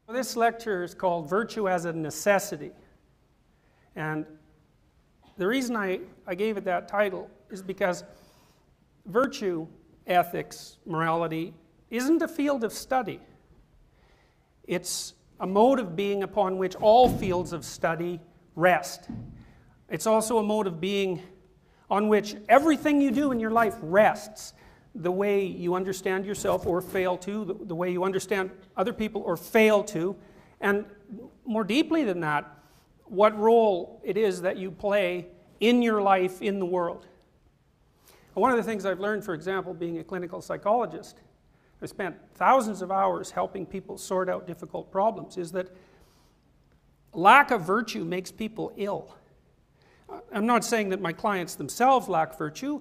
This lecture is called Virtue as a Necessity. And the reason I gave it that title is because virtue, ethics, morality isn't a field of study. It's a mode of being upon which all fields of study rest. It's also a mode of being on which everything you do in your life rests. The way you understand yourself or fail to, the way you understand other people or fail to, and more deeply than that, what role it is that you play in your life in the world. And one of the things I've learned, for example, being a clinical psychologist, I've spent thousands of hours helping people sort out difficult problems, is that lack of virtue makes people ill. I'm not saying that my clients themselves lack virtue.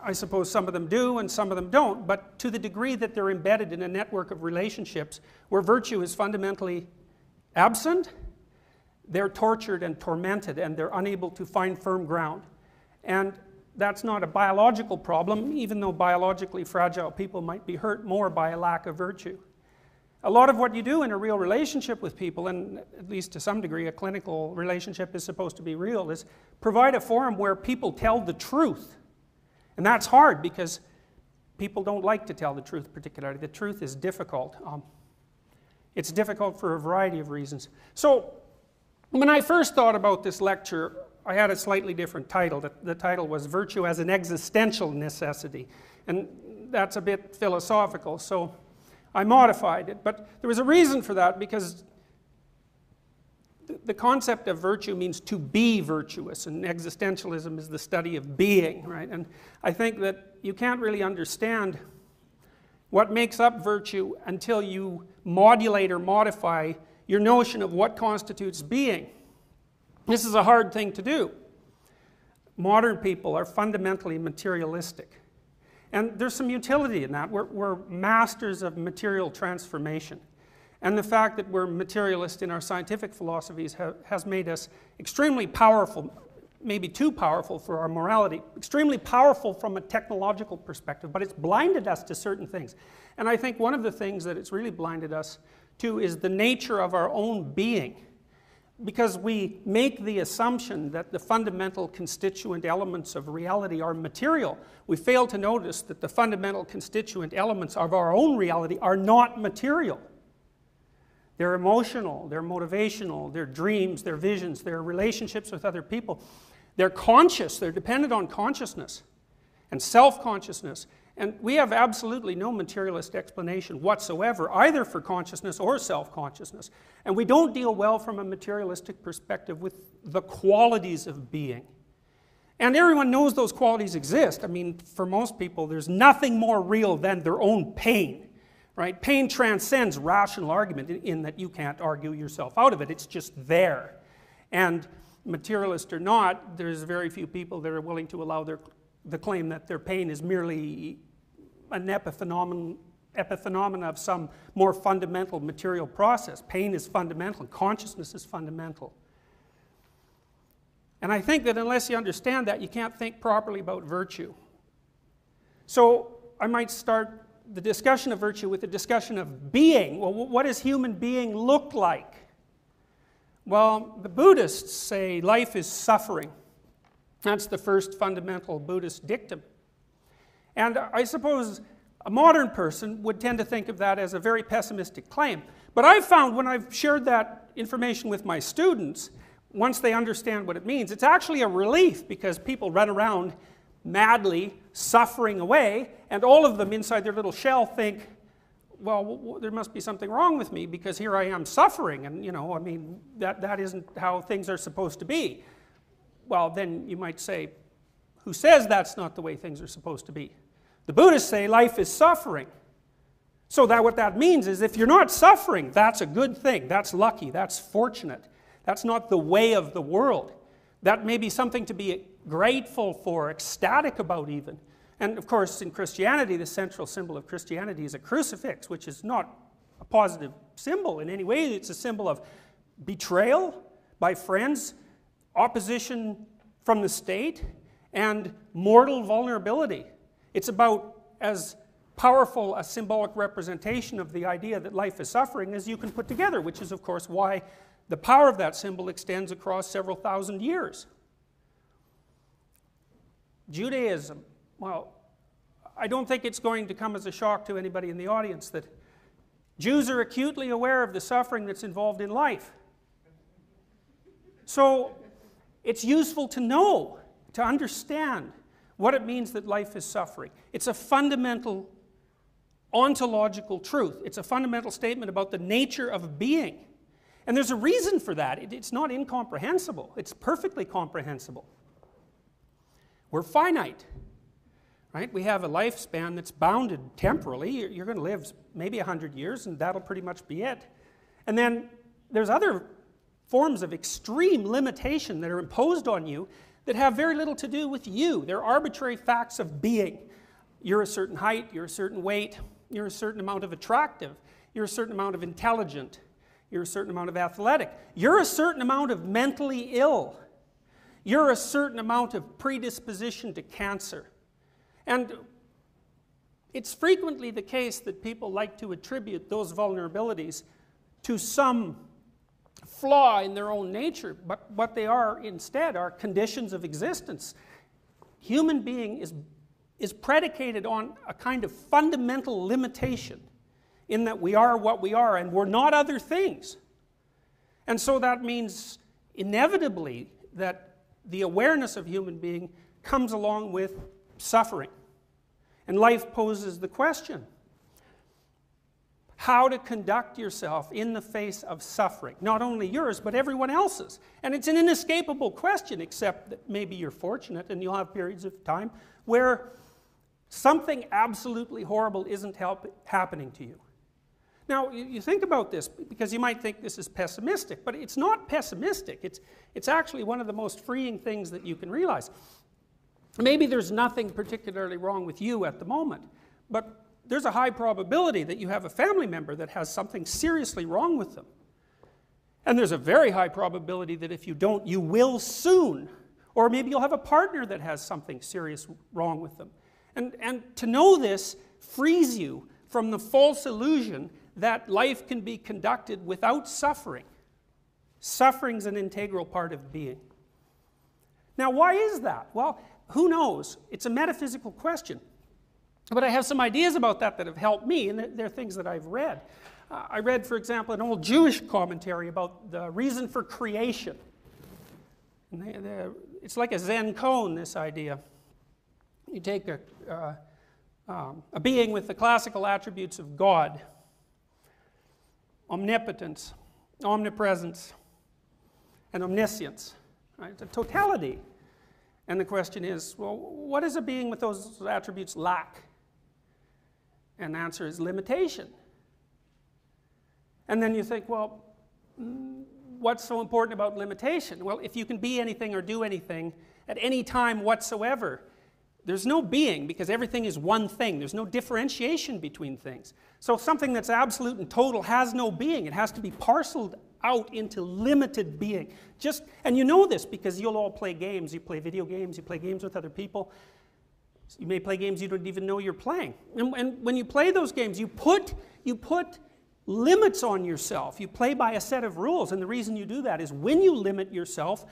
I suppose some of them do and some of them don't, but to the degree that they're embedded in a network of relationships where virtue is fundamentally absent, they're tortured and tormented and they're unable to find firm ground. And that's not a biological problem, even though biologically fragile people might be hurt more by a lack of virtue. A lot of what you do in a real relationship with people, and at least to some degree a clinical relationship is supposed to be real, is provide a forum where people tell the truth. And that's hard because people don't like to tell the truth particularly. The truth is difficult. It's difficult for a variety of reasons. So when I first thought about this lecture, I had a slightly different title. The title was Virtue as an Existential Necessity. And that's a bit philosophical, so I modified it. But there was a reason for that, because the concept of virtue means to be virtuous, and existentialism is the study of being, right? And I think that you can't really understand what makes up virtue until you modulate or modify your notion of what constitutes being. This is a hard thing to do. Modern people are fundamentally materialistic. And there's some utility in that. We're masters of material transformation. And the fact that we're materialist in our scientific philosophies has made us extremely powerful, maybe too powerful for our morality, extremely powerful from a technological perspective, but it's blinded us to certain things. And I think one of the things that it's really blinded us to is the nature of our own being. Because we make the assumption that the fundamental constituent elements of reality are material, we fail to notice that the fundamental constituent elements of our own reality are not material. They're emotional, they're motivational, they're dreams, they're visions, they're relationships with other people. They're conscious, they're dependent on consciousness and self-consciousness. And we have absolutely no materialist explanation whatsoever, either for consciousness or self-consciousness. And we don't deal well from a materialistic perspective with the qualities of being. And everyone knows those qualities exist. I mean, for most people, there's nothing more real than their own pain. Right? Pain transcends rational argument in that you can't argue yourself out of it. It's just there. And materialist or not, there's very few people that are willing to allow the claim that their pain is merely an epiphenomenon of some more fundamental material process. Pain is fundamental. Consciousness is fundamental. And I think that unless you understand that, you can't think properly about virtue. So I might start the discussion of virtue with the discussion of being. Well, what does human being look like? Well, the Buddhists say life is suffering. That's the first fundamental Buddhist dictum. And I suppose a modern person would tend to think of that as a very pessimistic claim. But I've found when I've shared that information with my students, once they understand what it means, it's actually a relief, because people run around madly suffering away, and all of them inside their little shell think, well, there must be something wrong with me, because here I am suffering, and you know, I mean, that isn't how things are supposed to be. Well, then you might say, who says that's not the way things are supposed to be? The Buddhists say life is suffering. So what that means is if you're not suffering, that's a good thing, that's lucky, that's fortunate. That's not the way of the world. That may be something to be grateful for, ecstatic about even. And of course, in Christianity, the central symbol of Christianity is a crucifix, which is not a positive symbol in any way. It's a symbol of betrayal by friends, opposition from the state, and mortal vulnerability. It's about as powerful a symbolic representation of the idea that life is suffering as you can put together, which is of course why the power of that symbol extends across several thousand years. Judaism, well, I don't think it's going to come as a shock to anybody in the audience that Jews are acutely aware of the suffering that's involved in life. So it's useful to know, to understand what it means that life is suffering. It's a fundamental ontological truth. It's a fundamental statement about the nature of being. And there's a reason for that. It's not incomprehensible. It's perfectly comprehensible. We're finite, right? We have a lifespan that's bounded temporally. You're going to live maybe 100 years, and that'll pretty much be it. And then there's other forms of extreme limitation that are imposed on you that have very little to do with you. They're arbitrary facts of being. You're a certain height, you're a certain weight, you're a certain amount of attractive, you're a certain amount of intelligent, you're a certain amount of athletic, you're a certain amount of mentally ill, you're a certain amount of predisposition to cancer. And it's frequently the case that people like to attribute those vulnerabilities to some flaw in their own nature, but what they are instead are conditions of existence. Human being is predicated on a kind of fundamental limitation in that we are what we are and we're not other things. And so that means inevitably that the awareness of human being comes along with suffering. And life poses the question, how to conduct yourself in the face of suffering, not only yours but everyone else's. And it's an inescapable question, except that maybe you're fortunate and you'll have periods of time where something absolutely horrible isn't happening to you. Now, you think about this because you might think this is pessimistic, but it's not pessimistic. It's actually one of the most freeing things that you can realize. Maybe there's nothing particularly wrong with you at the moment, but there's a high probability that you have a family member that has something seriously wrong with them. And there's a very high probability that if you don't, you will soon. Or maybe you'll have a partner that has something serious wrong with them. And to know this frees you from the false illusion that life can be conducted without suffering. Suffering's an integral part of being. Now, why is that? Well, who knows? It's a metaphysical question. But I have some ideas about that have helped me, and they're things that I've read. I read, for example, an old Jewish commentary about the reason for creation. And it's like a Zen koan, this idea. You take a being with the classical attributes of God, omnipotence, omnipresence, and omniscience. Right? It's a totality. And the question is, well, what does a being with those attributes lack? And the answer is limitation. And then you think, well, what's so important about limitation? Well, if you can be anything or do anything at any time whatsoever, there's no being because everything is one thing. There's no differentiation between things. So something that's absolute and total has no being. It has to be parceled out into limited being. And you know this because you'll all play games. You play video games, you play games with other people. You may play games you don't even know you're playing. And when you play those games, you put limits on yourself. You play by a set of rules, and the reason you do that is when you limit yourself,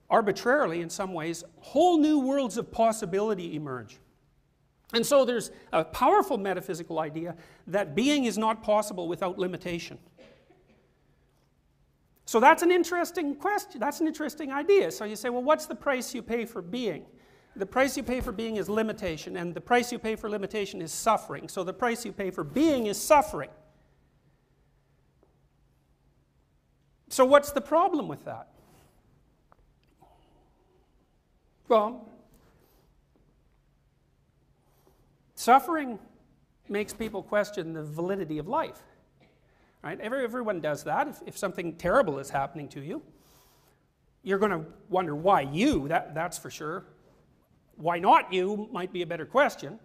arbitrarily in some ways, whole new worlds of possibility emerge. And so there's a powerful metaphysical idea that being is not possible without limitation. So that's an interesting question. That's an interesting idea. So you say, well, what's the price you pay for being? The price you pay for being is limitation, and the price you pay for limitation is suffering. So the price you pay for being is suffering. So what's the problem with that? Well, suffering makes people question the validity of life. Right? Everyone does that. If something terrible is happening to you, you're going to wonder why you, that's for sure. Why not you might be a better question,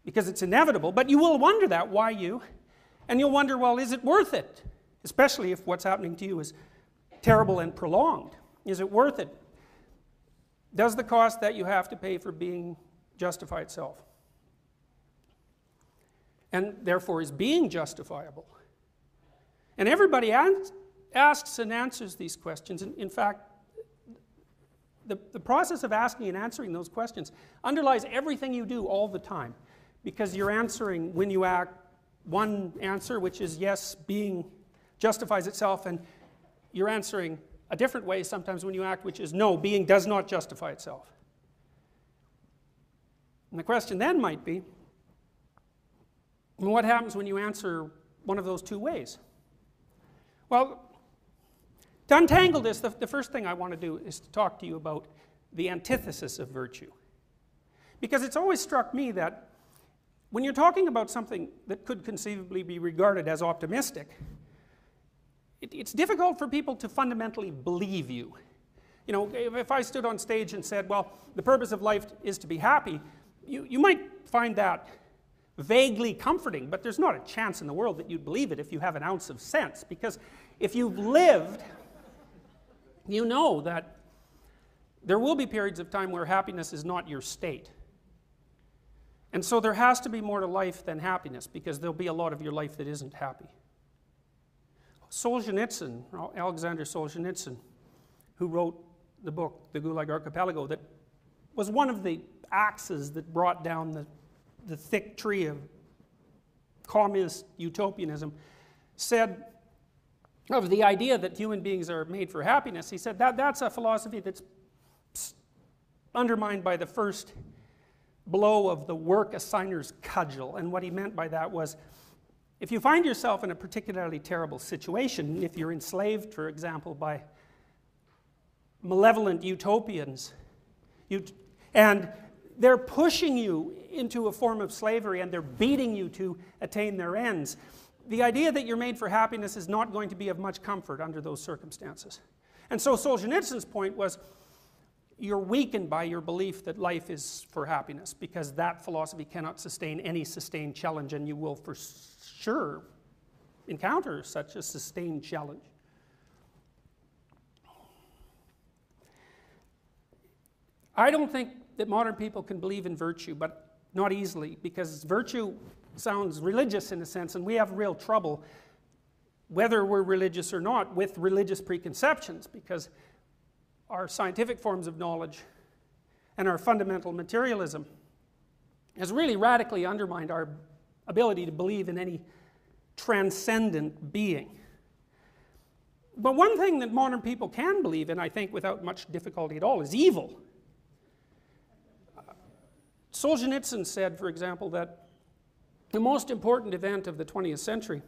because it's inevitable, but you will wonder that, why you? And you'll wonder, well, is it worth it? Especially if what's happening to you is terrible and prolonged. Is it worth it? Does the cost that you have to pay for being justify itself? and therefore is being justifiable. And everybody asks and answers these questions. In fact, the process of asking and answering those questions underlies everything you do all the time, because you're answering, when you act, one answer, which is yes, being justifies itself, and you're answering a different way sometimes when you act, which is no, being does not justify itself. And the question then might be, what happens when you answer one of those two ways? Well, to untangle this, the first thing I want to do is to talk to you about the antithesis of virtue. Because it's always struck me that when you're talking about something that could conceivably be regarded as optimistic, it's difficult for people to fundamentally believe you. You know, if I stood on stage and said, well, the purpose of life is to be happy, you might find that vaguely comforting, but there's not a chance in the world that you'd believe it if you have an ounce of sense. Because if you've lived, you know that there will be periods of time where happiness is not your state. And so there has to be more to life than happiness, because there'll be a lot of your life that isn't happy. Solzhenitsyn, Alexander Solzhenitsyn, who wrote the book, The Gulag Archipelago, that was one of the axes that brought down the thick tree of communist utopianism, said of the idea that human beings are made for happiness, he said that's a philosophy that's undermined by the first blow of the work assigner's cudgel. And what he meant by that was, if you find yourself in a particularly terrible situation, if you're enslaved, for example, by malevolent utopians, and they're pushing you into a form of slavery and they're beating you to attain their ends, the idea that you're made for happiness is not going to be of much comfort under those circumstances. And so Solzhenitsyn's point was, you're weakened by your belief that life is for happiness, because that philosophy cannot sustain any sustained challenge, and you will for sure encounter such a sustained challenge. I don't think that modern people can believe in virtue, but not easily, because virtue sounds religious in a sense, and we have real trouble, whether we're religious or not, with religious preconceptions, because our scientific forms of knowledge and our fundamental materialism has really radically undermined our ability to believe in any transcendent being. But one thing that modern people can believe in, I think, without much difficulty at all, is evil. Solzhenitsyn said, for example, that the most important event of the 20th century,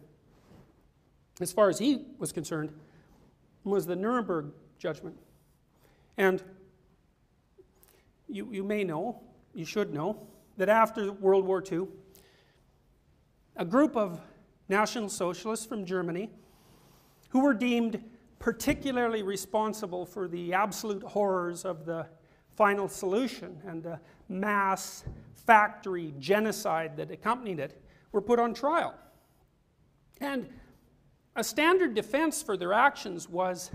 as far as he was concerned, was the Nuremberg judgment. And you may know, you should know, that after World War II, a group of National Socialists from Germany, who were deemed particularly responsible for the absolute horrors of the final solution and the mass factory genocide that accompanied it, were put on trial. And a standard defense for their actions was,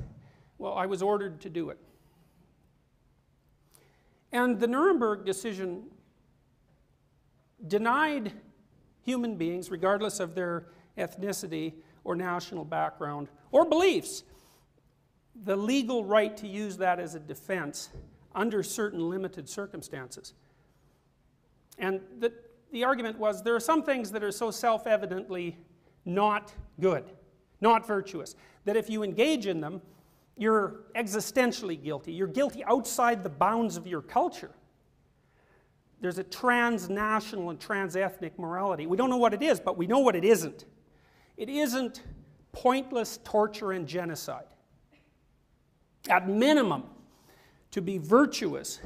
well, I was ordered to do it. And the Nuremberg decision denied human beings, regardless of their ethnicity or national background or beliefs, the legal right to use that as a defense under certain limited circumstances. And the argument was, there are some things that are so self-evidently not good, not virtuous, that if you engage in them, you're existentially guilty. You're guilty outside the bounds of your culture. There's a transnational and transethnic morality. We don't know what it is, but we know what it isn't. It isn't pointless torture and genocide. At minimum, to be virtuous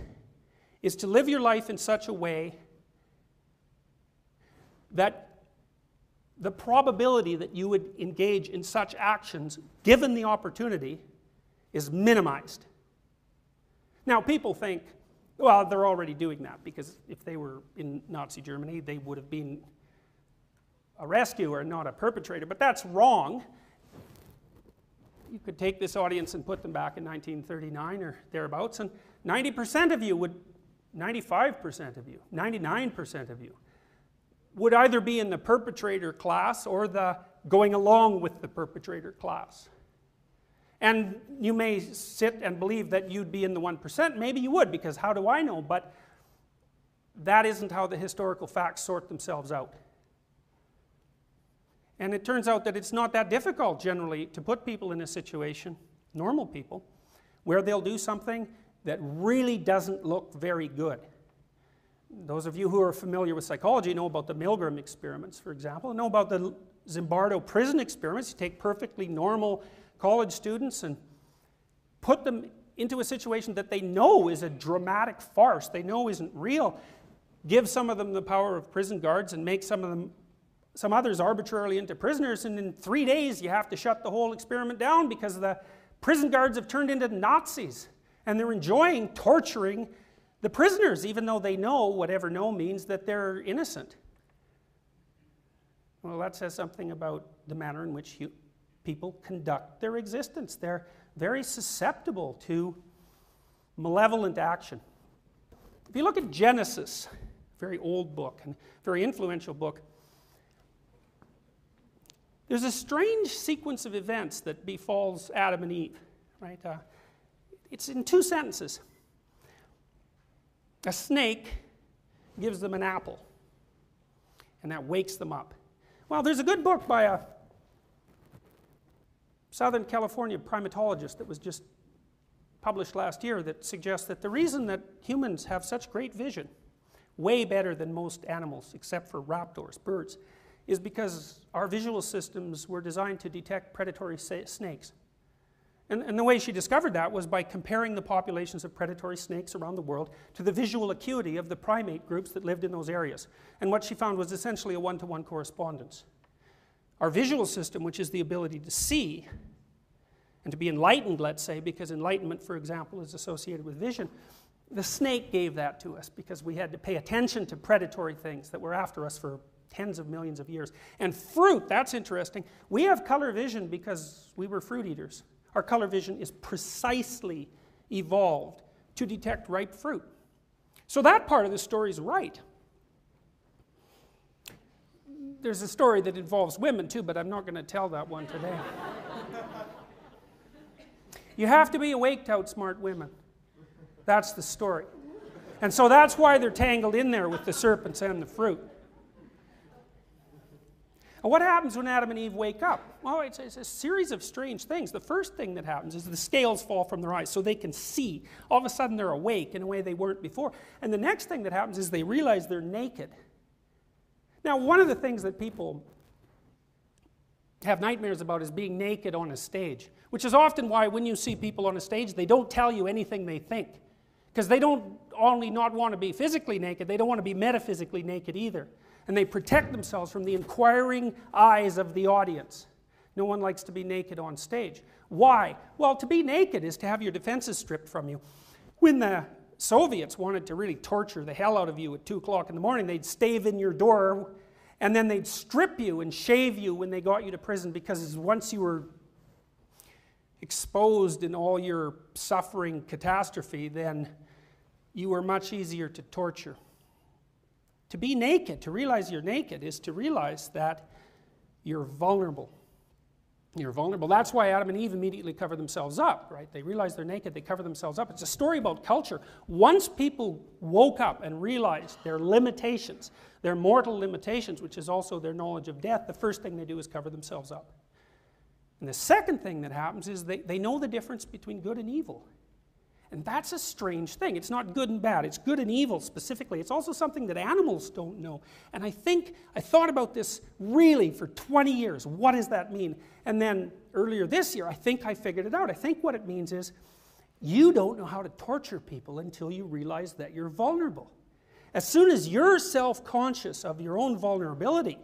is to live your life in such a way that the probability that you would engage in such actions, given the opportunity, is minimized. Now, people think, well, they're already doing that, because if they were in Nazi Germany, they would have been a rescuer, not a perpetrator. But that's wrong. You could take this audience and put them back in 1939 or thereabouts, and 90% of you would, 95% of you, 99% of you would either be in the perpetrator class or the going along with the perpetrator class. And you may sit and believe that you'd be in the 1%. Maybe you would, because how do I know? But that isn't how the historical facts sort themselves out. And it turns out that it's not that difficult generally to put people in a situation, normal people, where they'll do something that really doesn't look very good. Those of you who are familiar with psychology know about the Milgram experiments, for example, know about the Zimbardo prison experiments. You take perfectly normal college students and put them into a situation that they know is a dramatic farce, they know isn't real, give some of them the power of prison guards and make some others arbitrarily into prisoners, and in 3 days you have to shut the whole experiment down because the prison guards have turned into Nazis and they're enjoying torturing the prisoners, even though they know, whatever know means, that they're innocent. Well, that says something about the manner in which people conduct their existence. They're very susceptible to malevolent action. If you look at Genesis, a very old book and very influential book, there's a strange sequence of events that befalls Adam and Eve, right? It's in 2 sentences. A snake gives them an apple, and that wakes them up. Well, there's a good book by a Southern California primatologist that was just published last year that suggests that the reason that humans have such great vision, way better than most animals except for raptors, birds, is because our visual systems were designed to detect predatory snakes. And the way she discovered that was by comparing the populations of predatory snakes around the world to the visual acuity of the primate groups that lived in those areas. And what she found was essentially a one-to-one correspondence. Our visual system, which is the ability to see and to be enlightened, let's say, because enlightenment, for example, is associated with vision, the snake gave that to us because we had to pay attention to predatory things that were after us for tens of millions of years. And fruit, that's interesting. We have color vision because we were fruit eaters. Our color vision is precisely evolved to detect ripe fruit. So that part of the story is right. There's a story that involves women too, but I'm not going to tell that one today. You have to be awake to outsmart women. That's the story. And so that's why they're tangled in there with the serpents and the fruit. And what happens when Adam and Eve wake up? Well, it's a series of strange things. The first thing that happens is the scales fall from their eyes so they can see. All of a sudden they're awake in a way they weren't before. And the next thing that happens is they realize they're naked. Now, one of the things that people have nightmares about is being naked on a stage, which is often why when you see people on a stage, they don't tell you anything they think. Because they don't only not want to be physically naked, they don't want to be metaphysically naked either. And they protect themselves from the inquiring eyes of the audience. No one likes to be naked on stage. Why? Well, to be naked is to have your defenses stripped from you. When the Soviets wanted to really torture the hell out of you at 2 o'clock in the morning, they'd stave in your door, and then they'd strip you and shave you when they got you to prison, because once you were exposed in all your suffering catastrophe, then you were much easier to torture. To be naked, to realize you're naked, is to realize that you're vulnerable. You're vulnerable. That's why Adam and Eve immediately cover themselves up, right? They realize they're naked, they cover themselves up. It's a story about culture. Once people woke up and realized their limitations, their mortal limitations, which is also their knowledge of death, the first thing they do is cover themselves up. And the second thing that happens is they know the difference between good and evil. And that's a strange thing. It's not good and bad. It's good and evil specifically. It's also something that animals don't know. And I thought about this really for 20 years. What does that mean? And then earlier this year, I think I figured it out. I think what it means is you don't know how to torture people until you realize that you're vulnerable. As soon as you're self-conscious of your own vulnerability,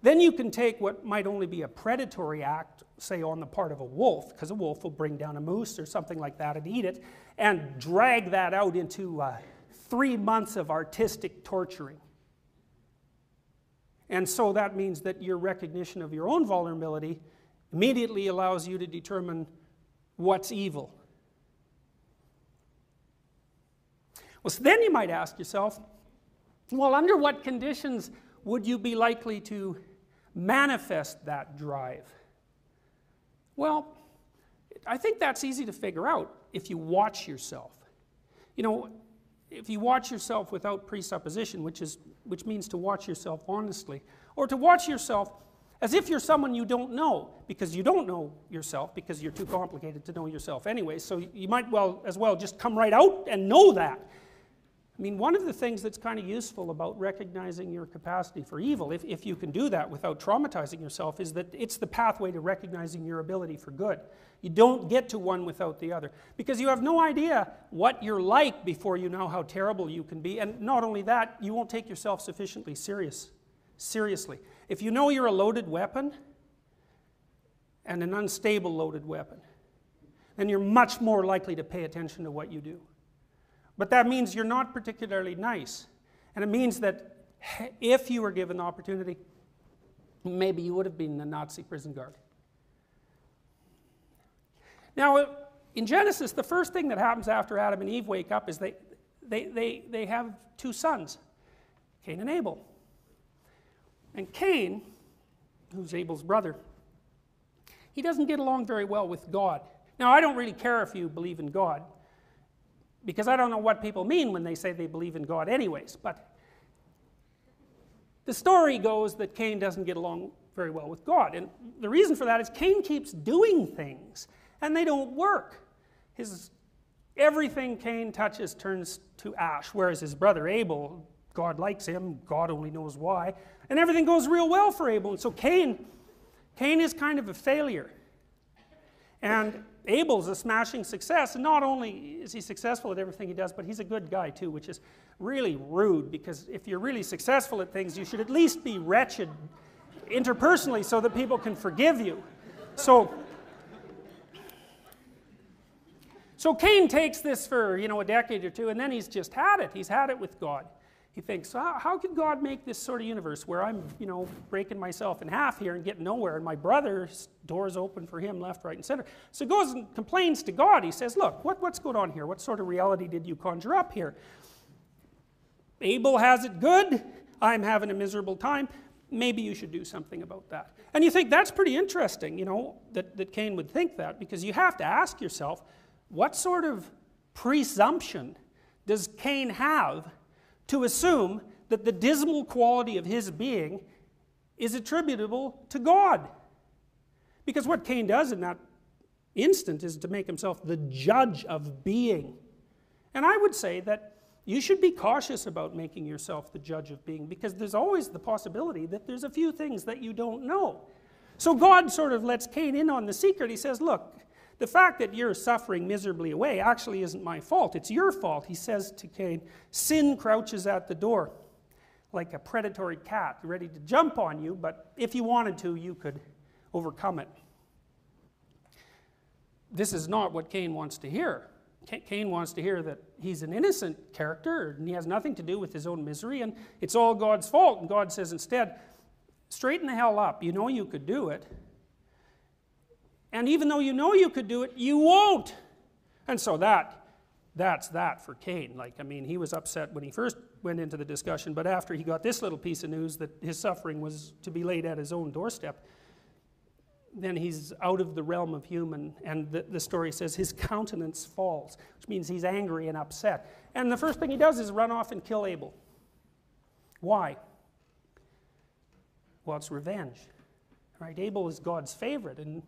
then you can take what might only be a predatory act, say on the part of a wolf, because a wolf will bring down a moose or something like that and eat it, and drag that out into 3 months of artistic torturing. And so that means that your recognition of your own vulnerability immediately allows you to determine what's evil. Well, so then you might ask yourself, well, under what conditions would you be likely to manifest that drive? Well, I think that's easy to figure out if you watch yourself. You know, if you watch yourself without presupposition, which means to watch yourself honestly, or to watch yourself as if you're someone you don't know, because you don't know yourself, because you're too complicated to know yourself anyway, so you might as well just come right out and know that. I mean, one of the things that's kind of useful about recognizing your capacity for evil, if you can do that without traumatizing yourself, is that it's the pathway to recognizing your ability for good. You don't get to one without the other, because you have no idea what you're like before you know how terrible you can be, and not only that, you won't take yourself sufficiently seriously. If you know you're a loaded weapon, and an unstable loaded weapon, then you're much more likely to pay attention to what you do. But that means you're not particularly nice. And it means that if you were given the opportunity, maybe you would have been a Nazi prison guard. Now, in Genesis, the first thing that happens after Adam and Eve wake up is they have two sons, Cain and Abel. And Cain, who's Abel's brother, he doesn't get along very well with God. Now, I don't really care if you believe in God, because I don't know what people mean when they say they believe in God anyways, but the story goes that Cain doesn't get along very well with God, and the reason for that is Cain keeps doing things, and they don't work. Everything Cain touches turns to ash, whereas his brother Abel, God likes him, God only knows why, and everything goes real well for Abel, and so Cain is kind of a failure. And Abel's a smashing success, and not only is he successful at everything he does, but he's a good guy too, which is really rude, because if you're really successful at things, you should at least be wretched interpersonally so that people can forgive you. So Cain takes this for, a decade or two, and then he's just had it. He's had it with God. He thinks, how could God make this sort of universe where I'm, breaking myself in half here and getting nowhere, and my brother's doors open for him left, right, and center. So he goes and complains to God. He says, look, what's going on here? What sort of reality did you conjure up here? Abel has it good. I'm having a miserable time. Maybe you should do something about that. And you think that's pretty interesting, that Cain would think that, because you have to ask yourself, what sort of presumption does Cain have to assume that the dismal quality of his being is attributable to God? Because what Cain does in that instant is to make himself the judge of being. And I would say that you should be cautious about making yourself the judge of being, because there's always the possibility that there's a few things that you don't know. So God sort of lets Cain in on the secret. He says, look, the fact that you're suffering miserably away actually isn't my fault. It's your fault. He says to Cain, sin crouches at the door like a predatory cat ready to jump on you, but if you wanted to, you could overcome it. This is not what Cain wants to hear. Cain wants to hear that he's an innocent character and he has nothing to do with his own misery and it's all God's fault. And God says instead, straighten the hell up. You know you could do it. And even though you know you could do it, you won't. And so that's that for Cain. He was upset when he first went into the discussion, but after he got this little piece of news that his suffering was to be laid at his own doorstep, then he's out of the realm of human, and the story says his countenance falls, which means he's angry and upset. And the first thing he does is run off and kill Abel. Why? Well, it's revenge. Right? Abel is God's favorite, and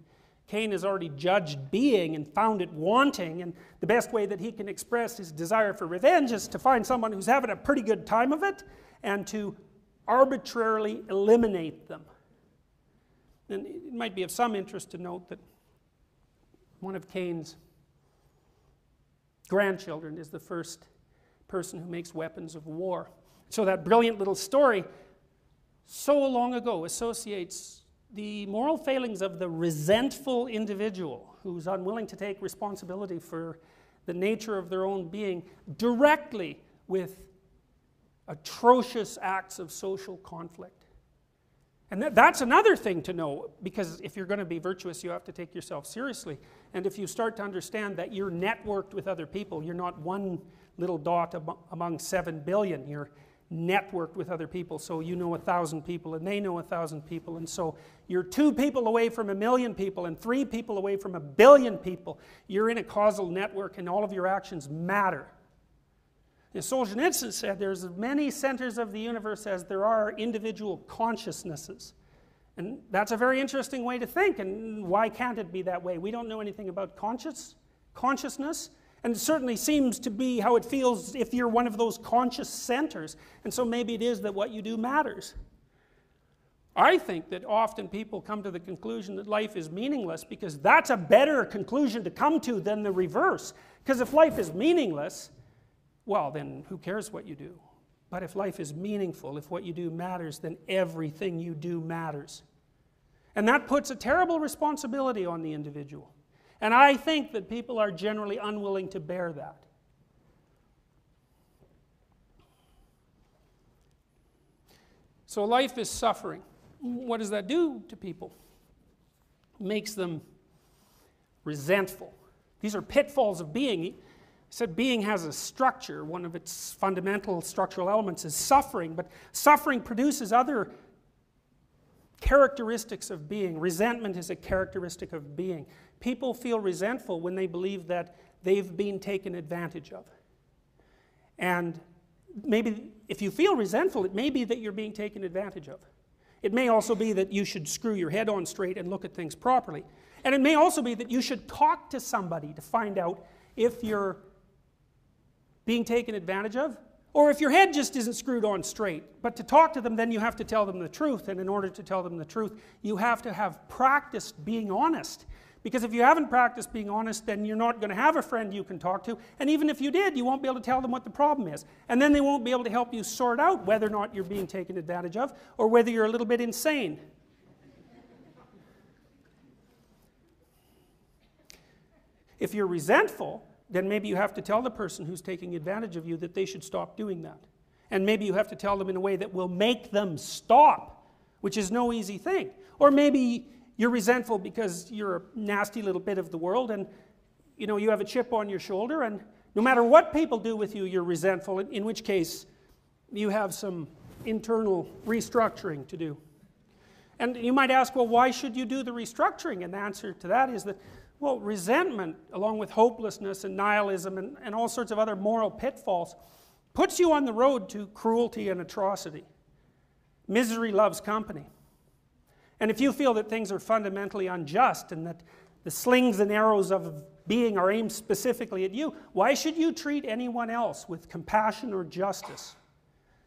Cain has already judged being and found it wanting, and the best way that he can express his desire for revenge is to find someone who's having a pretty good time of it and to arbitrarily eliminate them. And it might be of some interest to note that one of Cain's grandchildren is the first person who makes weapons of war. So that brilliant little story so long ago associates the moral failings of the resentful individual who's unwilling to take responsibility for the nature of their own being directly with atrocious acts of social conflict. And that's another thing to know, because if you're going to be virtuous, you have to take yourself seriously. And if you start to understand that you're networked with other people, you're not one little dot among 7 billion, you're networked with other people, so you know 1,000 people and they know 1,000 people, and so you're 2 people away from 1,000,000 people and 3 people away from 1,000,000,000 people. You're in a causal network and all of your actions matter. And Solzhenitsyn said there's as many centers of the universe as there are individual consciousnesses. And that's a very interesting way to think, and why can't it be that way? We don't know anything about consciousness, and it certainly seems to be how it feels if you're one of those conscious centers, and so maybe it is that what you do matters. I think that often people come to the conclusion that life is meaningless because that's a better conclusion to come to than the reverse. Because if life is meaningless, well, then who cares what you do? But if life is meaningful, if what you do matters, then everything you do matters. And that puts a terrible responsibility on the individual. And I think that people are generally unwilling to bear that. So life is suffering. What does that do to people? It makes them resentful. These are pitfalls of being. He said being has a structure. One of its fundamental structural elements is suffering, but suffering produces other characteristics of being. Resentment is a characteristic of being. People feel resentful when they believe that they've been taken advantage of. And maybe if you feel resentful, it may be that you're being taken advantage of. It may also be that you should screw your head on straight and look at things properly. And it may also be that you should talk to somebody to find out if you're being taken advantage of, or if your head just isn't screwed on straight. But to talk to them, then you have to tell them the truth, and in order to tell them the truth, you have to have practiced being honest. Because if you haven't practiced being honest, then you're not going to have a friend you can talk to, and even if you did, you won't be able to tell them what the problem is. And then they won't be able to help you sort out whether or not you're being taken advantage of, or whether you're a little bit insane. If you're resentful, then maybe you have to tell the person who's taking advantage of you that they should stop doing that. And maybe you have to tell them in a way that will make them stop, which is no easy thing. Or maybe you're resentful because you're a nasty little bit of the world, and you have a chip on your shoulder, and no matter what people do with you, you're resentful, in which case you have some internal restructuring to do. And you might ask, well, why should you do the restructuring? And the answer to that is that, well, resentment, along with hopelessness and nihilism and all sorts of other moral pitfalls, puts you on the road to cruelty and atrocity. Misery loves company. And if you feel that things are fundamentally unjust and that the slings and arrows of being are aimed specifically at you, why should you treat anyone else with compassion or justice?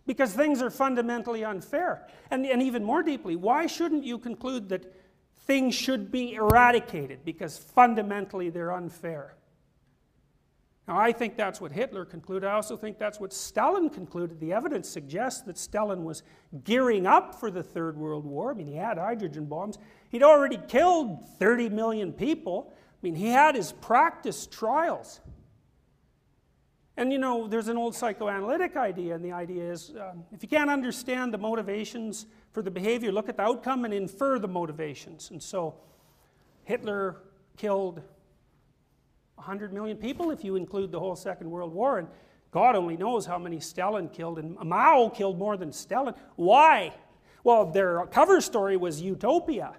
Because things are fundamentally unfair. And even more deeply, why shouldn't you conclude that things should be eradicated because fundamentally they're unfair? Now, I think that's what Hitler concluded. I also think that's what Stalin concluded. The evidence suggests that Stalin was gearing up for the Third World War. I mean, he had hydrogen bombs. He'd already killed 30 million people. I mean, he had his practice trials. And there's an old psychoanalytic idea, and the idea is if you can't understand the motivations for the behavior, look at the outcome and infer the motivations. And so Hitler killed 100 million people if you include the whole Second World War, and God only knows how many Stalin killed, and Mao killed more than Stalin. Why? Well, their cover story was utopia,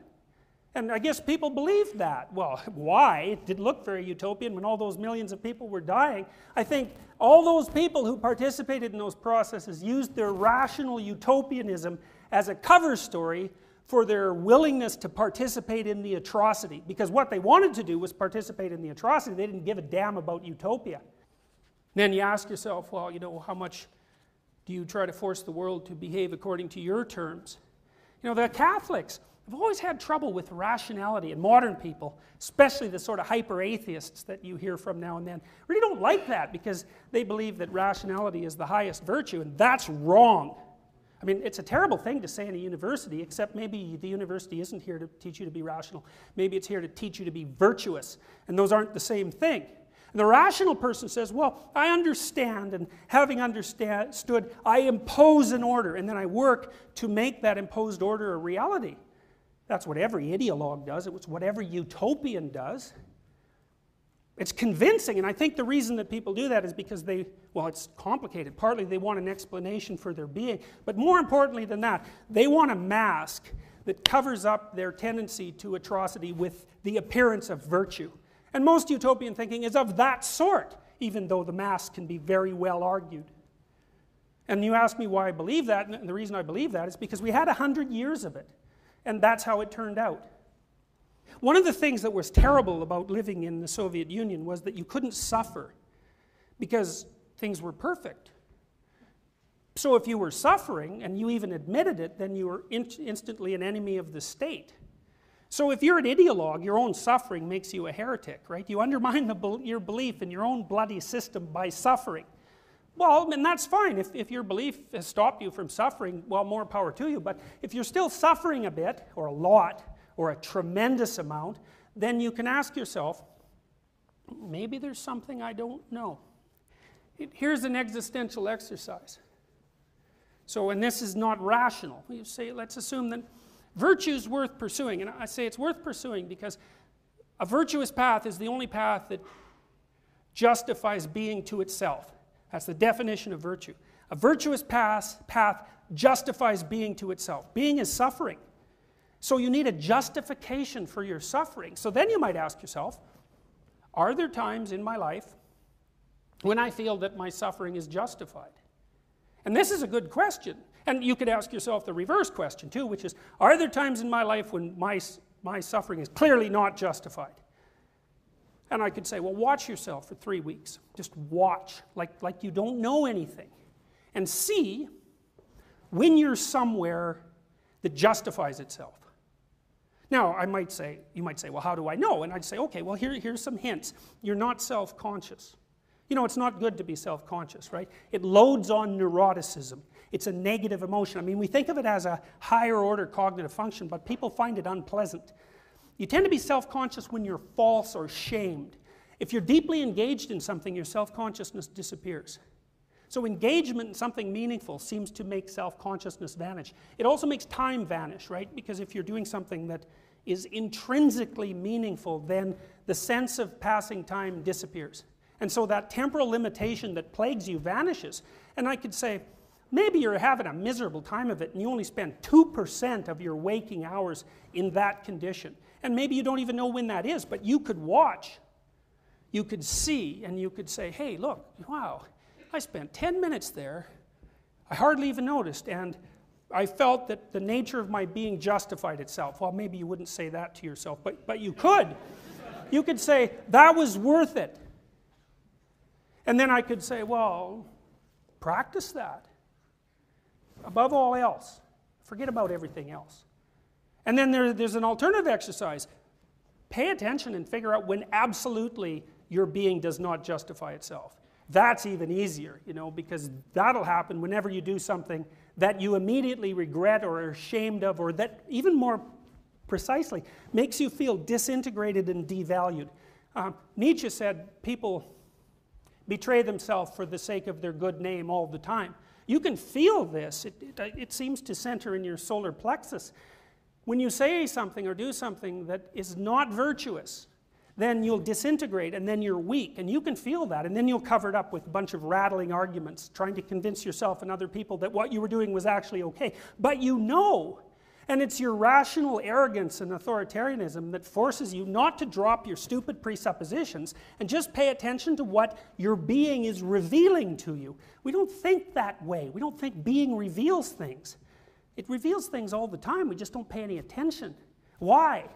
and I guess people believed that. Well, why? It didn't look very utopian when all those millions of people were dying. I think all those people who participated in those processes used their rational utopianism as a cover story for their willingness to participate in the atrocity. Because what they wanted to do was participate in the atrocity. They didn't give a damn about utopia. Then you ask yourself, well, how much do you try to force the world to behave according to your terms? The Catholics have always had trouble with rationality, and modern people, especially the sort of hyper-atheists that you hear from now and then, really don't like that because they believe that rationality is the highest virtue, and that's wrong. I mean, it's a terrible thing to say in a university, except maybe the university isn't here to teach you to be rational. Maybe it's here to teach you to be virtuous, and those aren't the same thing. And the rational person says, well, I understand, and having understood, I impose an order, and then I work to make that imposed order a reality. That's what every ideologue does. It's what every utopian does. It's convincing, and I think the reason that people do that is because well, it's complicated. Partly they want an explanation for their being, but more importantly than that, they want a mask that covers up their tendency to atrocity with the appearance of virtue. And most utopian thinking is of that sort, even though the mask can be very well argued. And you ask me why I believe that, and the reason I believe that is because we had 100 years of it, and that's how it turned out. One of the things that was terrible about living in the Soviet Union was that you couldn't suffer because things were perfect. So if you were suffering, and you even admitted it, then you were instantly an enemy of the state. So if you're an ideologue, your own suffering makes you a heretic, right? You undermine your belief in your own bloody system by suffering. Well, and that's fine. If your belief has stopped you from suffering, well, more power to you. But if you're still suffering a bit, or a lot, or a tremendous amount, then you can ask yourself, maybe there's something I don't know. Here's an existential exercise. So, and this is not rational. You say, let's assume that virtue's worth pursuing. And I say it's worth pursuing because a virtuous path is the only path that justifies being to itself. That's the definition of virtue. A virtuous path justifies being to itself. Being is suffering. So you need a justification for your suffering. So then you might ask yourself, are there times in my life when I feel that my suffering is justified? And this is a good question. And you could ask yourself the reverse question too, which is, are there times in my life when my suffering is clearly not justified? And I could say, well, watch yourself for 3 weeks. Just watch, like you don't know anything. And see when you're somewhere that justifies itself. Now, you might say, well, how do I know? And I'd say, okay, well, here's some hints. You're not self-conscious. You know, it's not good to be self-conscious, right? It loads on neuroticism. It's a negative emotion. I mean, we think of it as a higher order cognitive function, but people find it unpleasant. You tend to be self-conscious when you're false or shamed. If you're deeply engaged in something, your self-consciousness disappears. So engagement in something meaningful seems to make self-consciousness vanish. It also makes time vanish, right? Because if you're doing something that is intrinsically meaningful, then the sense of passing time disappears. And so that temporal limitation that plagues you vanishes. And I could say, maybe you're having a miserable time of it and you only spend 2% of your waking hours in that condition. And maybe you don't even know when that is, but you could watch, you could see, and you could say, hey, look, wow, I spent 10 minutes there, I hardly even noticed, and I felt that the nature of my being justified itself. Well, maybe you wouldn't say that to yourself, but you could. You could say, that was worth it. And then I could say, well, practice that. Above all else. Forget about everything else. And then there's an alternative exercise. Pay attention and figure out when absolutely your being does not justify itself. That's even easier, you know, because that'll happen whenever you do something that you immediately regret or are ashamed of, or that, even more precisely, makes you feel disintegrated and devalued. Nietzsche said people betray themselves for the sake of their good name all the time. You can feel this. It seems to center in your solar plexus. When you say something or do something that is not virtuous, then you'll disintegrate and then you're weak, and you can feel that, and then you'll cover it up with a bunch of rattling arguments trying to convince yourself and other people that what you were doing was actually okay. But you know, and it's your rational arrogance and authoritarianism that forces you not to drop your stupid presuppositions and just pay attention to what your being is revealing to you. We don't think that way. We don't think being reveals things. It reveals things all the time, we just don't pay any attention. Why?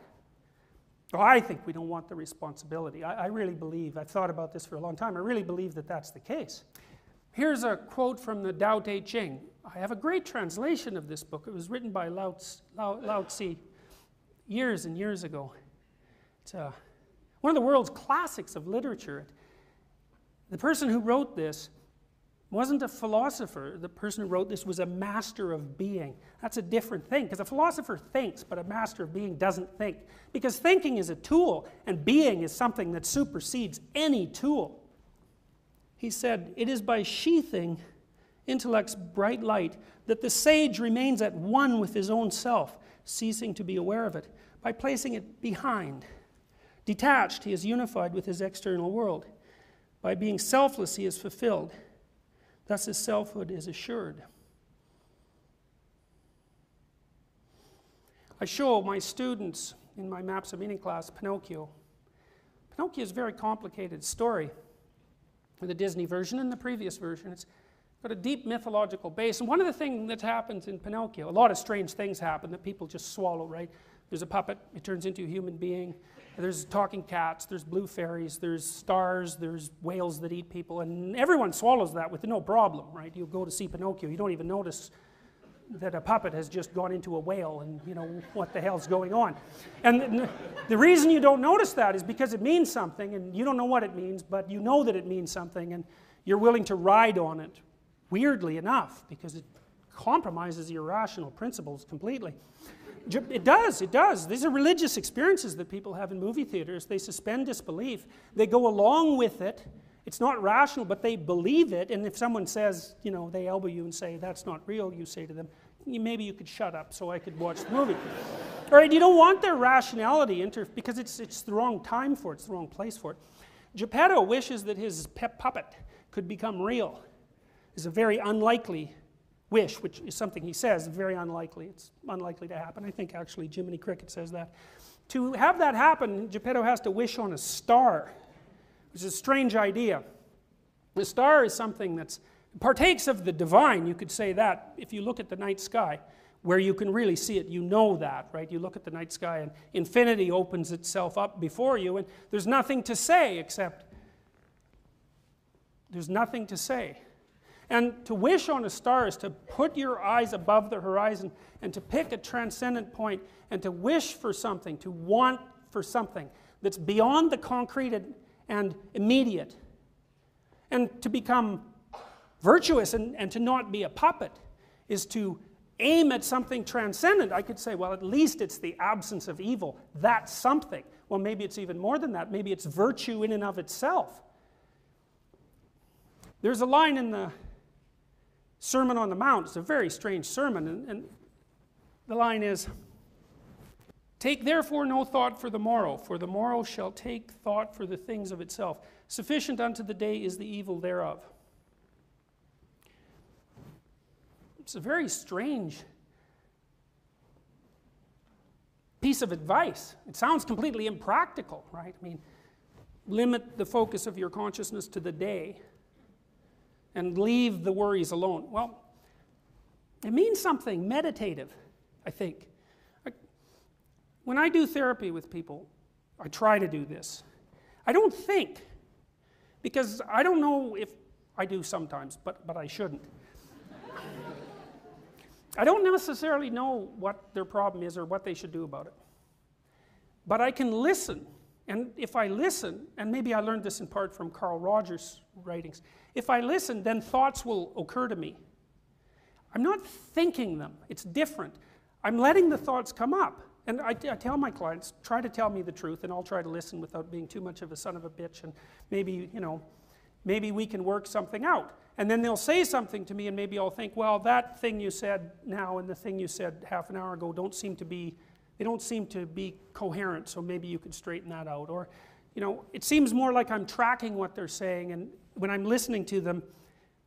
Well, I think we don't want the responsibility. I really believe, I've thought about this for a long time, I really believe that that's the case. Here's a quote from the Tao Te Ching. I have a great translation of this book. It was written by Lao Tzu years and years ago. It's one of the world's classics of literature. The person who wrote this wasn't a philosopher. The person who wrote this was a master of being. That's a different thing, because a philosopher thinks, but a master of being doesn't think. Because thinking is a tool, and being is something that supersedes any tool. He said, "It is by sheathing intellect's bright light that the sage remains at one with his own self, ceasing to be aware of it, by placing it behind, Detached, he is unified with his external world. By being selfless, he is fulfilled. Thus his selfhood is assured. I show my students in my Maps of Meaning class Pinocchio. Pinocchio is a very complicated story. The Disney version and the previous version. It's got a deep mythological base. And one of the things that happens in Pinocchio, a lot of strange things happen that people just swallow, right? There's a puppet, it turns into a human being. There's talking cats, there's blue fairies, there's stars, there's whales that eat people, and everyone swallows that with no problem, right? You go to see Pinocchio, you don't even notice that a puppet has just gone into a whale and, you know, what the hell's going on. And the reason you don't notice that is because it means something, and you don't know what it means, but you know that it means something, and you're willing to ride on it, weirdly enough, because it compromises your rational principles completely. It does. These are religious experiences that people have in movie theaters. They suspend disbelief. They go along with it. It's not rational, but they believe it. And if someone says, you know, they elbow you and say, that's not real, you say to them, maybe you could shut up so I could watch the movie. All right, you don't want their rationality because it's the wrong time for it, it's the wrong place for it. Geppetto wishes that his pet puppet could become real. It's a very unlikely wish, which is something he says, very unlikely. It's unlikely to happen. I think actually Jiminy Cricket says that. To have that happen, Geppetto has to wish on a star, which is a strange idea. The star is something that partakes of the divine, you could say that. If you look at the night sky, where you can really see it, you know that, right? You look at the night sky and infinity opens itself up before you, and there's nothing to say except there's nothing to say. And to wish on a star is to put your eyes above the horizon and to pick a transcendent point and to wish for something, to want for something that's beyond the concrete and immediate. And to become virtuous and to not be a puppet is to aim at something transcendent. I could say, well, at least it's the absence of evil. That's something. Well, maybe it's even more than that. Maybe it's virtue in and of itself. There's a line in the Sermon on the Mount. It's a very strange sermon, and the line is, take therefore no thought for the morrow shall take thought for the things of itself. Sufficient unto the day is the evil thereof. It's a very strange piece of advice. It sounds completely impractical, right? I mean, limit the focus of your consciousness to the day and leave the worries alone. Well, it means something meditative, I think. When I do therapy with people, I try to do this. I don't think, because I don't know if I do sometimes, but I shouldn't. I don't necessarily know what their problem is or what they should do about it. But I can listen. And if I listen, and maybe I learned this in part from Carl Rogers' writings, if I listen, then thoughts will occur to me. I'm not thinking them. It's different. I'm letting the thoughts come up. And I tell my clients, try to tell me the truth, and I'll try to listen without being too much of a son of a bitch, and maybe, you know, maybe we can work something out. And then they'll say something to me, and maybe I'll think, well, that thing you said now and the thing you said half an hour ago don't seem to be coherent, so maybe you could straighten that out. Or, you know, it seems more like I'm tracking what they're saying, and when I'm listening to them,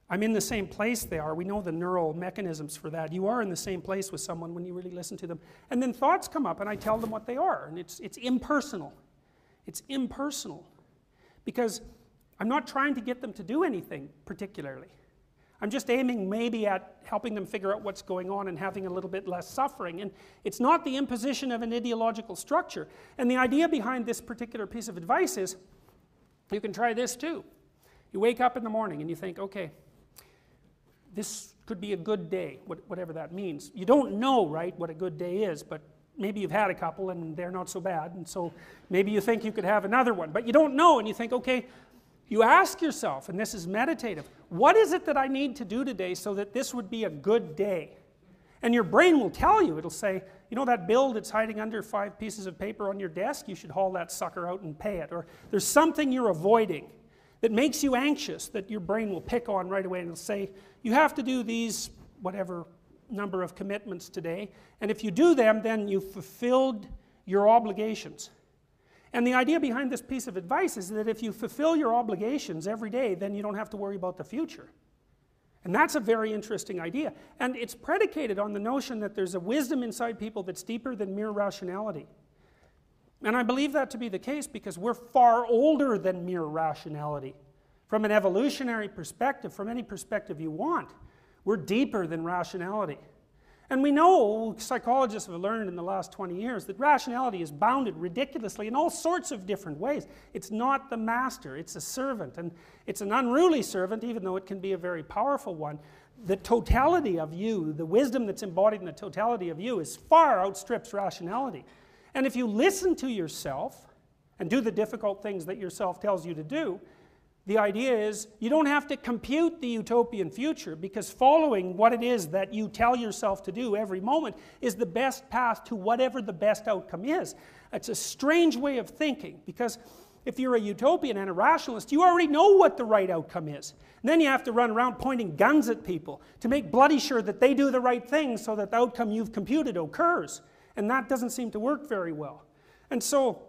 I'm in the same place they are. We know the neural mechanisms for that. You are in the same place with someone when you really listen to them. And then thoughts come up, and I tell them what they are, and it's impersonal. It's impersonal. Because I'm not trying to get them to do anything particularly. I'm just aiming maybe at helping them figure out what's going on and having a little bit less suffering. And it's not the imposition of an ideological structure. And the idea behind this particular piece of advice is, you can try this too. You wake up in the morning and you think, okay, this could be a good day, whatever that means. You don't know, right, what a good day is, but maybe you've had a couple and they're not so bad, and so maybe you think you could have another one. But you don't know, and you think, okay, you ask yourself, and this is meditative, what is it that I need to do today so that this would be a good day? And your brain will tell you, it'll say, you know that bill that's hiding under 5 pieces of paper on your desk? You should haul that sucker out and pay it. Or there's something you're avoiding that makes you anxious that your brain will pick on right away, and it'll say, you have to do these, whatever number of commitments today, and if you do them, then you've fulfilled your obligations. And the idea behind this piece of advice is that if you fulfill your obligations every day, then you don't have to worry about the future. And that's a very interesting idea. And it's predicated on the notion that there's a wisdom inside people that's deeper than mere rationality. And I believe that to be the case because we're far older than mere rationality. From an evolutionary perspective, from any perspective you want, we're deeper than rationality. And we know, psychologists have learned in the last 20 years, that rationality is bounded ridiculously in all sorts of different ways. It's not the master, it's a servant. And it's an unruly servant, even though it can be a very powerful one. The totality of you, the wisdom that's embodied in the totality of you, is far outstrips rationality. And if you listen to yourself and do the difficult things that yourself tells you to do, the idea is you don't have to compute the utopian future, because following what it is that you tell yourself to do every moment is the best path to whatever the best outcome is. It's a strange way of thinking, because if you're a utopian and a rationalist, you already know what the right outcome is. And then you have to run around pointing guns at people to make bloody sure that they do the right thing so that the outcome you've computed occurs. And that doesn't seem to work very well. And so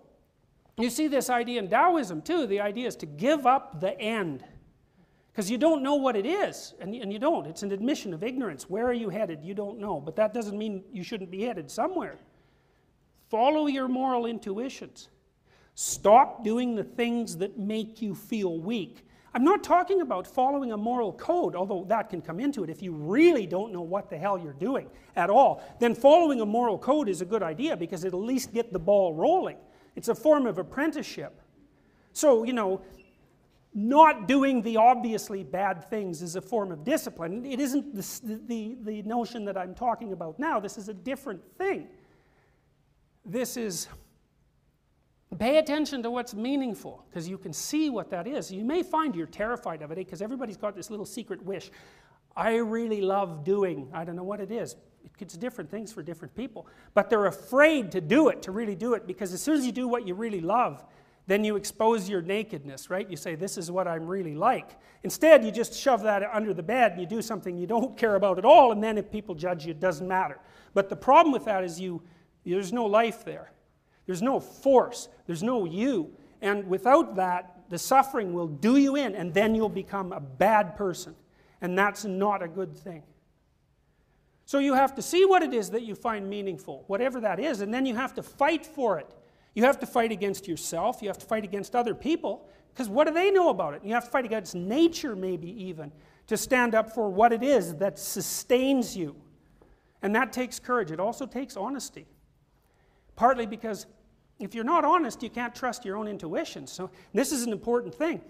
you see this idea in Taoism too. The idea is to give up the end. Because you don't know what it is, and you don't. It's an admission of ignorance. Where are you headed? You don't know. But that doesn't mean you shouldn't be headed somewhere. Follow your moral intuitions. Stop doing the things that make you feel weak. I'm not talking about following a moral code, although that can come into it. If you really don't know what the hell you're doing at all, then following a moral code is a good idea, because it'll at least get the ball rolling. It's a form of apprenticeship. So, you know, not doing the obviously bad things is a form of discipline. It isn't the notion that I'm talking about now. This is a different thing. This is, pay attention to what's meaningful, because you can see what that is. You may find you're terrified of it, because everybody's got this little secret wish. I really love doing, I don't know what it is. It's different things for different people. But they're afraid to do it, to really do it, because as soon as you do what you really love, then you expose your nakedness, right? You say, this is what I'm really like. Instead, you just shove that under the bed and you do something you don't care about at all, and then if people judge you, it doesn't matter. But the problem with that is there's no life there. There's no force. There's no you. And without that, the suffering will do you in, and then you'll become a bad person. And that's not a good thing. So you have to see what it is that you find meaningful, whatever that is, and then you have to fight for it. You have to fight against yourself. You have to fight against other people, because what do they know about it? You have to fight against nature, maybe even, to stand up for what it is that sustains you. And that takes courage. It also takes honesty. Partly because if you're not honest, you can't trust your own intuition. So this is an important thing.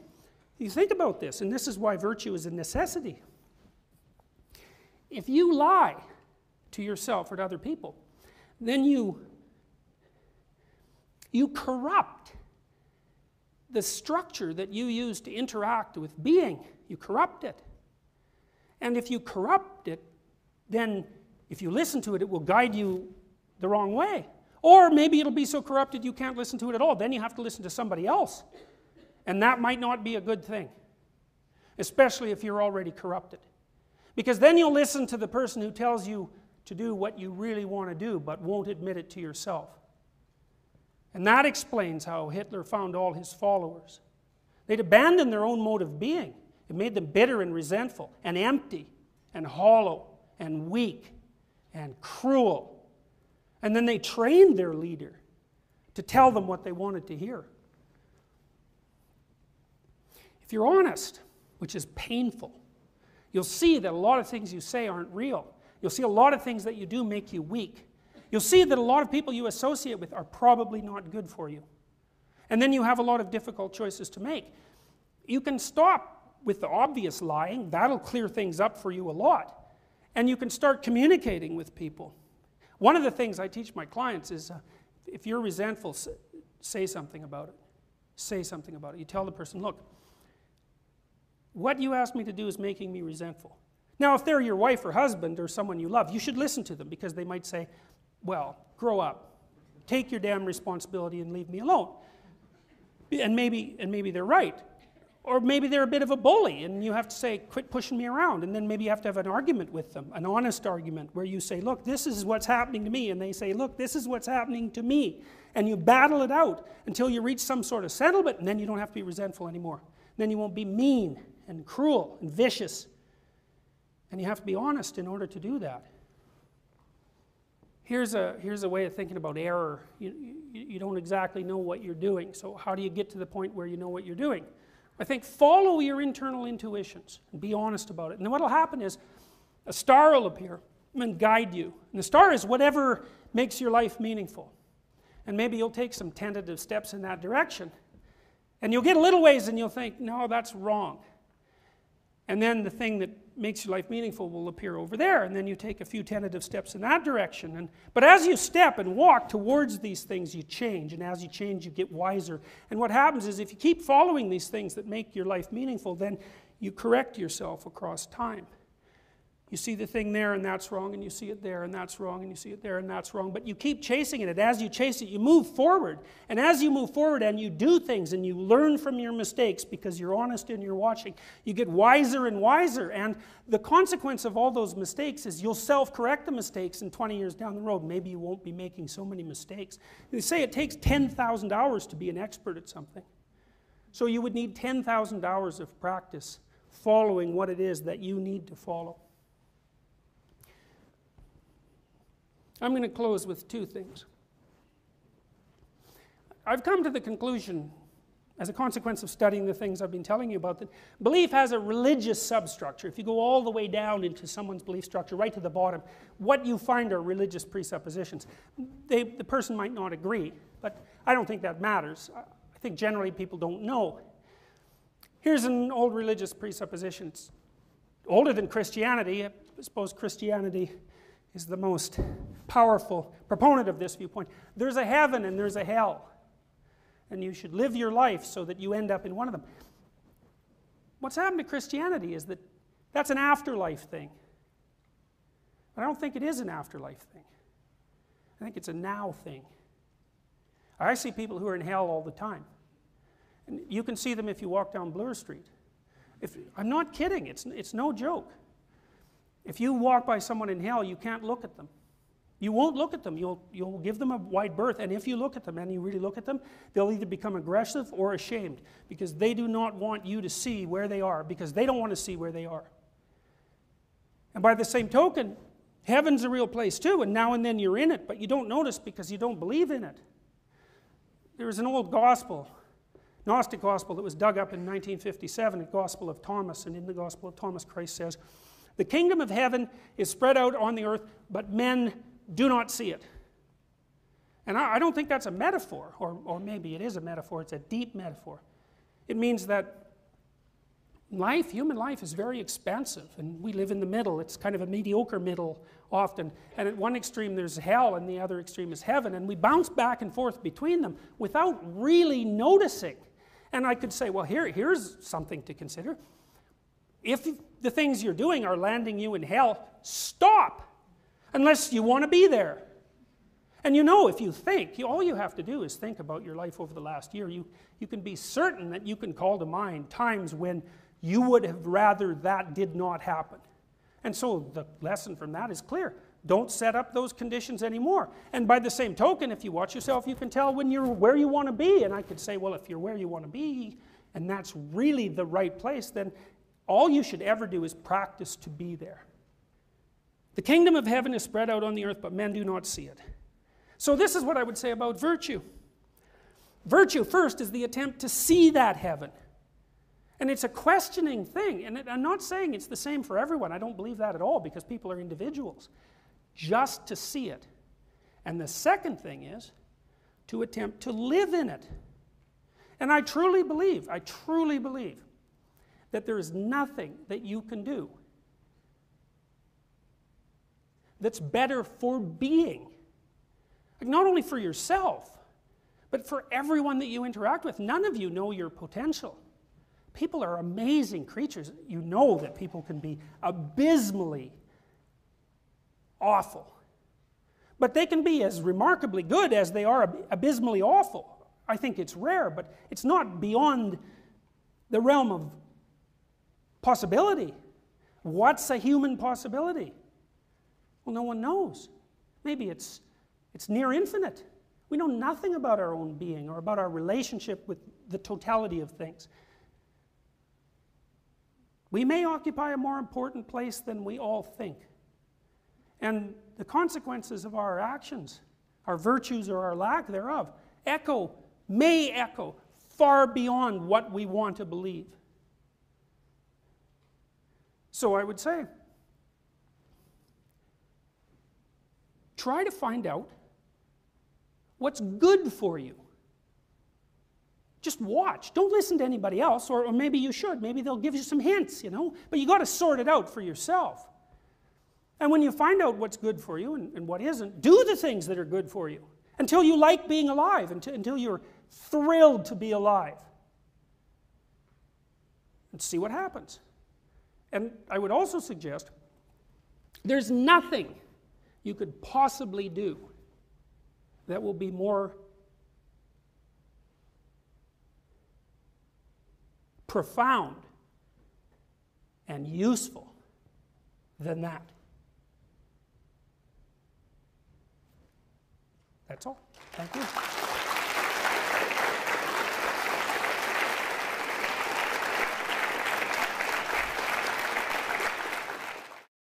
You think about this, and this is why virtue is a necessity. If you lie to yourself or to other people, then you corrupt the structure that you use to interact with being. You corrupt it. And if you corrupt it, then if you listen to it, it will guide you the wrong way. Or maybe it'll be so corrupted you can't listen to it at all. Then you have to listen to somebody else. And that might not be a good thing, especially if you're already corrupted. Because then you'll listen to the person who tells you to do what you really want to do, but won't admit it to yourself. And that explains how Hitler found all his followers. They'd abandoned their own mode of being. It made them bitter and resentful and empty and hollow and weak and cruel. And then they trained their leader to tell them what they wanted to hear. If you're honest, which is painful, you'll see that a lot of things you say aren't real. You'll see a lot of things that you do make you weak. You'll see that a lot of people you associate with are probably not good for you. And then you have a lot of difficult choices to make. You can stop with the obvious lying. That'll clear things up for you a lot. And you can start communicating with people. One of the things I teach my clients is, if you're resentful, say something about it. Say something about it. You tell the person, look, what you asked me to do is making me resentful. Now, if they're your wife or husband or someone you love, you should listen to them, because they might say, well, grow up. Take your damn responsibility and leave me alone. And maybe they're right. Or maybe they're a bit of a bully, and you have to say, quit pushing me around. And then maybe you have to have an argument with them, an honest argument, where you say, look, this is what's happening to me. And they say, look, this is what's happening to me. And you battle it out until you reach some sort of settlement, and then you don't have to be resentful anymore. Then you won't be mean and cruel and vicious. And you have to be honest in order to do that. Here's a way of thinking about error. You don't exactly know what you're doing. So how do you get to the point where you know what you're doing? I think follow your internal intuitions and be honest about it. And what will happen is a star will appear and guide you. And the star is whatever makes your life meaningful. And maybe you'll take some tentative steps in that direction. And you'll get a little ways and you'll think, no, that's wrong. And then the thing that makes your life meaningful will appear over there, and then you take a few tentative steps in that direction. But as you step and walk towards these things, you change, and as you change, you get wiser. And what happens is if you keep following these things that make your life meaningful, then you correct yourself across time. You see the thing there and that's wrong, and you see it there and that's wrong, and you see it there and that's wrong, but you keep chasing it, and as you chase it, you move forward. And as you move forward and you do things and you learn from your mistakes because you're honest and you're watching, you get wiser and wiser, and the consequence of all those mistakes is you'll self-correct the mistakes, and 20 years down the road, maybe you won't be making so many mistakes. They say it takes 10,000 hours to be an expert at something. So you would need 10,000 hours of practice following what it is that you need to follow. I'm going to close with two things. I've come to the conclusion, as a consequence of studying the things I've been telling you about, that belief has a religious substructure. If you go all the way down into someone's belief structure, right to the bottom, what you find are religious presuppositions. The person might not agree, but I don't think that matters. I think generally people don't know. Here's an old religious presupposition. It's older than Christianity. I suppose Christianity is the most powerful proponent of this viewpoint. There's a heaven and there's a hell. And you should live your life so that you end up in one of them. What's happened to Christianity is that that's an afterlife thing. But I don't think it is an afterlife thing. I think it's a now thing. I see people who are in hell all the time. And you can see them if you walk down Bloor Street. I'm not kidding, it's no joke. If you walk by someone in hell, you can't look at them. You won't look at them. You'll give them a wide berth, and if you look at them, and you really look at them, they'll either become aggressive or ashamed, because they do not want you to see where they are, because they don't want to see where they are. And by the same token, heaven's a real place too, and now and then you're in it, but you don't notice because you don't believe in it. There's an old gospel, Gnostic gospel, that was dug up in 1957, the Gospel of Thomas, and in the Gospel of Thomas, Christ says, the kingdom of heaven is spread out on the earth, but men do not see it. And I don't think that's a metaphor, or maybe it is a metaphor, it's a deep metaphor. It means that life, human life, is very expansive, and we live in the middle. It's kind of a mediocre middle often, and at one extreme there's hell, and the other extreme is heaven, and we bounce back and forth between them without really noticing. And I could say, well, here's something to consider. If the things you're doing are landing you in hell, stop, unless you want to be there. And you know, if you think, all you have to do is think about your life over the last year. You can be certain that you can call to mind times when you would have rather that did not happen. And so the lesson from that is clear. Don't set up those conditions anymore. And by the same token, if you watch yourself, you can tell when you're where you want to be. And I could say, well, if you're where you want to be, and that's really the right place, then all you should ever do is practice to be there. The kingdom of heaven is spread out on the earth, but men do not see it. So this is what I would say about virtue. Virtue, first, is the attempt to see that heaven. And it's a questioning thing. And I'm not saying it's the same for everyone. I don't believe that at all, because people are individuals. Just to see it. And the second thing is to attempt to live in it. And I truly believe that there is nothing that you can do that's better for being. Like, not only for yourself, but for everyone that you interact with. None of you know your potential. People are amazing creatures. You know that people can be abysmally awful. But they can be as remarkably good as they are abysmally awful. I think it's rare, but it's not beyond the realm of possibility. What's a human possibility? Well, no one knows. Maybe it's near infinite. We know nothing about our own being or about our relationship with the totality of things. We may occupy a more important place than we all think. And the consequences of our actions, our virtues or our lack thereof, may echo far beyond what we want to believe. So I would say, try to find out what's good for you. Just watch. Don't listen to anybody else, or maybe you should. Maybe they'll give you some hints, you know. But you got to sort it out for yourself. And when you find out what's good for you and what isn't, do the things that are good for you until you like being alive, until you're thrilled to be alive. And see what happens. And I would also suggest there's nothing you could possibly do that will be more profound and useful than that. That's all. Thank you.